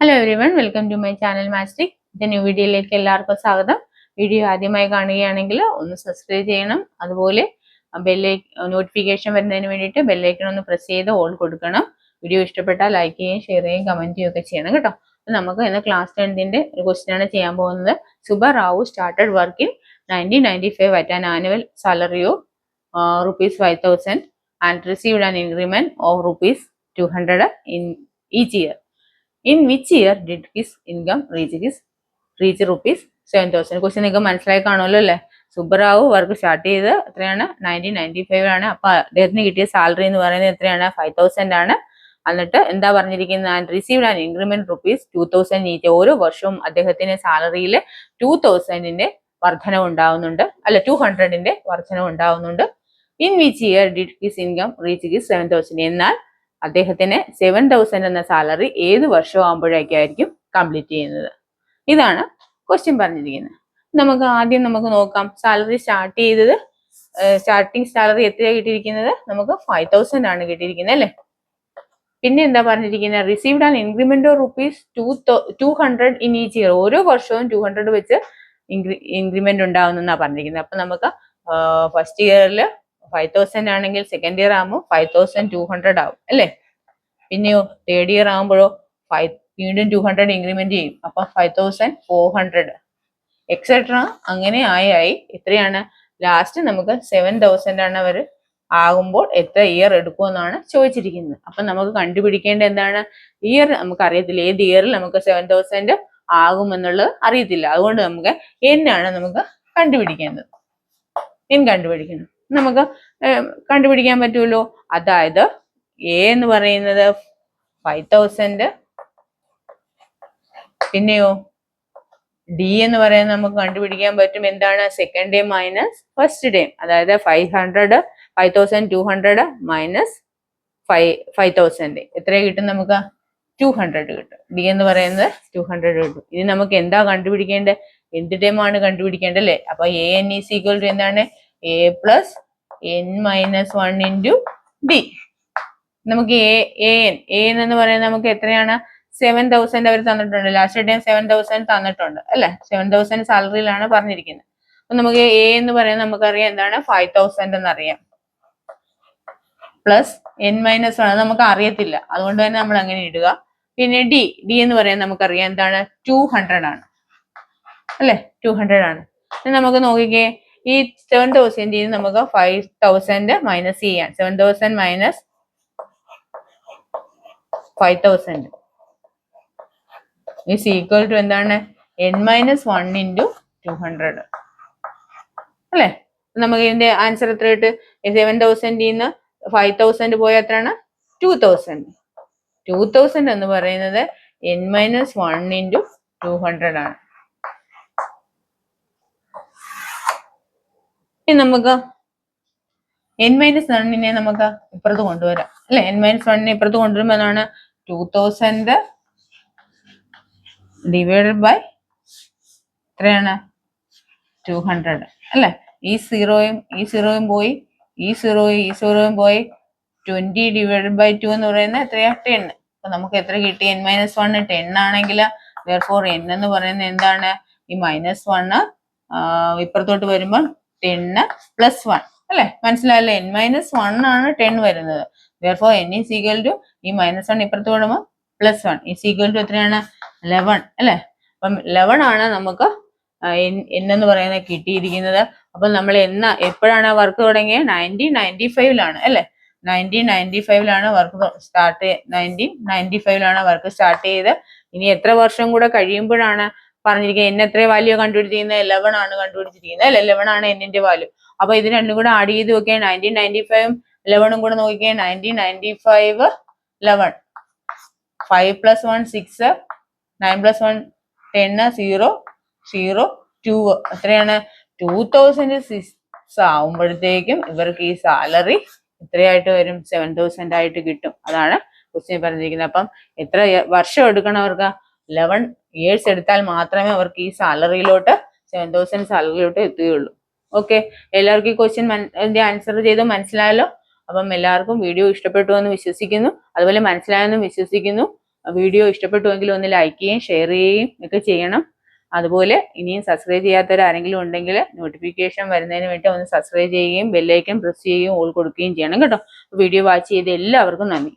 Hello everyone, welcome to my channel മാസ്റ്റിക്. ഇതിന്റെ new വീഡിയോയിലേക്ക് എല്ലാവർക്കും സ്വാഗതം. വീഡിയോ ആദ്യമായി കാണുകയാണെങ്കിൽ ഒന്ന് സബ്സ്ക്രൈബ് ചെയ്യണം. അതുപോലെ നോട്ടിഫിക്കേഷൻ വരുന്നതിന് വേണ്ടിയിട്ട് ബെല്ലൈക്കൺ ഒന്ന് പ്രസ് ചെയ്ത് ഓൾ കൊടുക്കണം. വീഡിയോ ഇഷ്ടപ്പെട്ടാൽ ലൈക്ക് ചെയ്യുകയും ഷെയർ ചെയ്യുകയും കമന്റ് ചെയ്യുകയും ഒക്കെ ചെയ്യണം കേട്ടോ. നമുക്ക് ഇന്ന് ക്ലാസ് 10ന്റെ ഒരു ക്വസ്റ്റ്യൻ ആണ് ചെയ്യാൻ പോകുന്നത്. Subbarao started work in 1995 at an annual salary of ₹5,000 and received an increment of ₹200 in each year. In which year did his income reach ₹7,000? Question നിങ്ങൾക്ക് മനസ്സിലായി കാണുമല്ലോ അല്ലേ? സുബ്ബറാവു വർക്ക് സ്റ്റാർട്ട് ചെയ്ത് എത്രയാണ്? 1995 ആണ്. അപ്പൊ അദ്ദേഹത്തിന് കിട്ടിയ സാലറി എന്ന് പറയുന്നത് എത്രയാണ്? 5,000 ആണ്. എന്നിട്ട് എന്താ പറഞ്ഞിരിക്കുന്നത്? And received an increment ₹2,000 each. ഓരോ വർഷവും അദ്ദേഹത്തിന് സാലറിയിൽ 2,000ന്റെ വർധനവ് ഉണ്ടാവുന്നുണ്ട്, അല്ല 200ന്റെ വർധനവ് ഉണ്ടാവുന്നുണ്ട്. In which year did his income reach 7,000? എന്നാൽ അദ്ദേഹത്തിന് 7,000 എന്ന സാലറി ഏത് വർഷമാകുമ്പോഴേക്കായിരിക്കും കംപ്ലീറ്റ് ചെയ്യുന്നത്? ഇതാണ് ക്വസ്റ്റ്യൻ പറഞ്ഞിരിക്കുന്നത്. ആദ്യം നമുക്ക് നോക്കാം. സാലറി സ്റ്റാർട്ട് ചെയ്തത്, സ്റ്റാർട്ടിങ് സാലറി എത്രയാണ് കിട്ടിയിരിക്കുന്നത്? നമുക്ക് 5,000 ആണ് കിട്ടിയിരിക്കുന്നത് അല്ലേ? പിന്നെ എന്താ പറഞ്ഞിരിക്കുന്നത്? Received an increment of ₹200 in each year. ഓരോ വർഷവും 200 വെച്ച് ഇൻക്രിമെന്റ് ഉണ്ടാവുന്ന പറഞ്ഞിരിക്കുന്നത്. അപ്പൊ നമുക്ക് ഫസ്റ്റ് ഇയറിൽ 5,000 ആണെങ്കിൽ സെക്കൻഡ് ഇയർ ആകുമ്പോൾ 5,200 ആവും അല്ലേ? പിന്നെയോ തേർഡ് ഇയർ ആകുമ്പോഴോ വീണ്ടും 200 ഇൻക്രിമെന്റ് ചെയ്യും. അപ്പൊ 5,400 എക്സെട്ര അങ്ങനെ ആയി എത്രയാണ്? ലാസ്റ്റ് നമുക്ക് 7,000 ആണ് അവർ ആകുമ്പോൾ എത്ര ഇയർ എടുക്കുമെന്നാണ് ചോദിച്ചിരിക്കുന്നത്. അപ്പൊ നമുക്ക് കണ്ടുപിടിക്കേണ്ട എന്താണ്? ഇയർ നമുക്ക് അറിയത്തില്ല. ഏത് ഇയറിൽ നമുക്ക് 7,000 ആകുമെന്നുള്ളത് അറിയത്തില്ല. അതുകൊണ്ട് നമുക്ക് എന്നാണ് നമുക്ക് കണ്ടുപിടിക്കേണ്ടത്. കണ്ടുപിടിക്കണം. നമുക്ക് കണ്ടുപിടിക്കാൻ പറ്റുമല്ലോ. അതായത് എ എന്ന് പറയുന്നത് 5,000, പിന്നെയോ ഡി എന്ന് പറയുന്നത് നമുക്ക് കണ്ടുപിടിക്കാൻ പറ്റും. എന്താണ്? Second day minus first day. അതായത് 5,200 മൈനസ് 5,000 എത്ര കിട്ടും? നമുക്ക് 200 കിട്ടും. ഡി എന്ന് പറയുന്നത് 200 കിട്ടും. ഇനി നമുക്ക് എന്താ കണ്ടുപിടിക്കേണ്ടത്? എന്ത് ടൈമാണ് കണ്ടുപിടിക്കേണ്ടത് അല്ലേ? അപ്പൊ an ഈസ് ഈക്വൽ ടു എന്താണ്? a plus n-1 into D. നമുക്ക് an എന്ന് പറയുന്നത് നമുക്ക് എത്രയാണ്? 7,000 അവർ തന്നിട്ടുണ്ട്. ലാസ്റ്റ് ടൈം 7,000 തന്നിട്ടുണ്ട് അല്ലെ? 7,000 സാലറിയിലാണ് പറഞ്ഞിരിക്കുന്നത്. അപ്പൊ നമുക്ക് a എന്ന് പറയുന്നത് നമുക്കറിയാം എന്താണ്? 5,000 എന്നറിയാം. പ്ലസ് n-1 നമുക്ക് അറിയത്തില്ല, അതുകൊണ്ട് തന്നെ നമ്മൾ അങ്ങനെ ഇടുക. പിന്നെ ഡി എന്ന് പറയുന്നത് നമുക്കറിയാം എന്താണ്? 200 ആണ് അല്ലെ? 200 ആണ്. നമുക്ക് നോക്കിക്കേ, ഈ 7,000 നമുക്ക് 5,000 മൈനസ് ചെയ്യാം. 7,000 മൈനസ് 5,000 ഈസ് ഈക്വൽ ടു എന്താണ്? n-1 ഇൻറ്റു 200 അല്ലെ? നമുക്ക് ഇതിന്റെ ആൻസർ എത്ര കിട്ടും? 7,000 5,000 പോയ എത്രയാണ്? 2,000. 2,000 എന്ന് പറയുന്നത് n-1 ഇൻറ്റു 200 ആണ്. ഇനി നമുക്ക് n-1 നമുക്ക് ഇപ്പുറത്ത് കൊണ്ടുവരാം അല്ലെ? n-1 ഇപ്പുറത്ത് കൊണ്ടുവരുമ്പോൾ എന്താണ്? 2,000 ഡിവൈഡഡ് ബൈ എത്രയാണ്? 200 അല്ലെ? ഈ സീറോയും പോയി, ഈ സീറോയും പോയി. 20 ഡിവൈഡഡ് ബൈ 2 എന്ന് പറയുന്നത് എത്രയാ? 10. അപ്പൊ നമുക്ക് എത്ര കിട്ടി? n-1 10 ആണെങ്കിൽ therefore n എന്ന് പറയുന്നത് എന്താണ്? ഈ -1 ഇപ്പുറത്തോട്ട് വരുമ്പോൾ 10 പ്ലസ് 1 അല്ലെ? മനസ്സിലായല്ലേ? n-1 ആണ് 10 വരുന്നത്. therefore n is equal to ഈ -1 ഇപ്പുറത്ത് വരുമ്പോൾ +1 is equal to എത്രയാണ്? 11 അല്ലെ? അപ്പം 11 ആണ് നമുക്ക് n എന്ന് പറയുന്നത് കിട്ടിയിരിക്കുന്നത്. അപ്പൊ നമ്മൾ എപ്പോഴാണ് വർക്ക് തുടങ്ങിയത്? 1995 അല്ലെ? 1995 വർക്ക് സ്റ്റാർട്ട് ചെയ്ത് ഇനി എത്ര വർഷം കൂടെ കഴിയുമ്പോഴാണ് പറഞ്ഞിരിക്കുന്നത്? n എത്ര വാല്യൂ കണ്ടുപിടിച്ചിരിക്കുന്നത്? 11 ആണ് കണ്ടുപിടിച്ചിരിക്കുന്നത് അല്ലെ? 11 ആണ് n-ന്റെ വാല്യൂ. അപ്പൊ ഇത് രണ്ടും കൂടെ ആഡ് ചെയ്ത് നോക്കിയാൽ 1995 11 കൂടെ നോക്കിയാൽ 1995 11 5 + 1 6 9 + 1 10 0 0 2 എത്രയാണ്? 2,006 ആവുമ്പോഴത്തേക്കും ഇവർക്ക് ഈ സാലറി എത്രയായിട്ട് വരും? 7,000 ആയിട്ട് കിട്ടും. അതാണ് ക്വസ്റ്റ്യൻ പറഞ്ഞിരിക്കുന്നത്. അപ്പം എത്ര വർഷം എടുക്കണം അവർക്ക്? 11 ഇയേഴ്സ് എടുത്താൽ മാത്രമേ അവർക്ക് ഈ സാലറിയിലോട്ട് 7,000 സാലറിയിലോട്ട് എത്തുകയുള്ളൂ. ഓക്കെ, എല്ലാവർക്കും ഈ ക്വസ്റ്റ്യൻ ആൻസർ ചെയ്ത് മനസ്സിലായല്ലോ. അപ്പം എല്ലാവർക്കും വീഡിയോ ഇഷ്ടപ്പെട്ടു എന്ന് വിശ്വസിക്കുന്നു, അതുപോലെ മനസ്സിലായെന്നും വിശ്വസിക്കുന്നു. വീഡിയോ ഇഷ്ടപ്പെട്ടുവെങ്കിൽ ഒന്ന് ലൈക്ക് ചെയ്യുകയും ഷെയർ ചെയ്യുകയും ഒക്കെ ചെയ്യണം. അതുപോലെ ഇനിയും സബ്സ്ക്രൈബ് ചെയ്യാത്തവർ ആരെങ്കിലും ഉണ്ടെങ്കിൽ നോട്ടിഫിക്കേഷൻ വരുന്നതിന് വേണ്ടി ഒന്ന് സബ്സ്ക്രൈബ് ചെയ്യുകയും ബെല്ലൈക്കൺ പ്രസ് ചെയ്യുകയും ഓൾ കൊടുക്കുകയും ചെയ്യണം കേട്ടോ. വീഡിയോ വാച്ച് ചെയ്ത എല്ലാവർക്കും നന്ദി.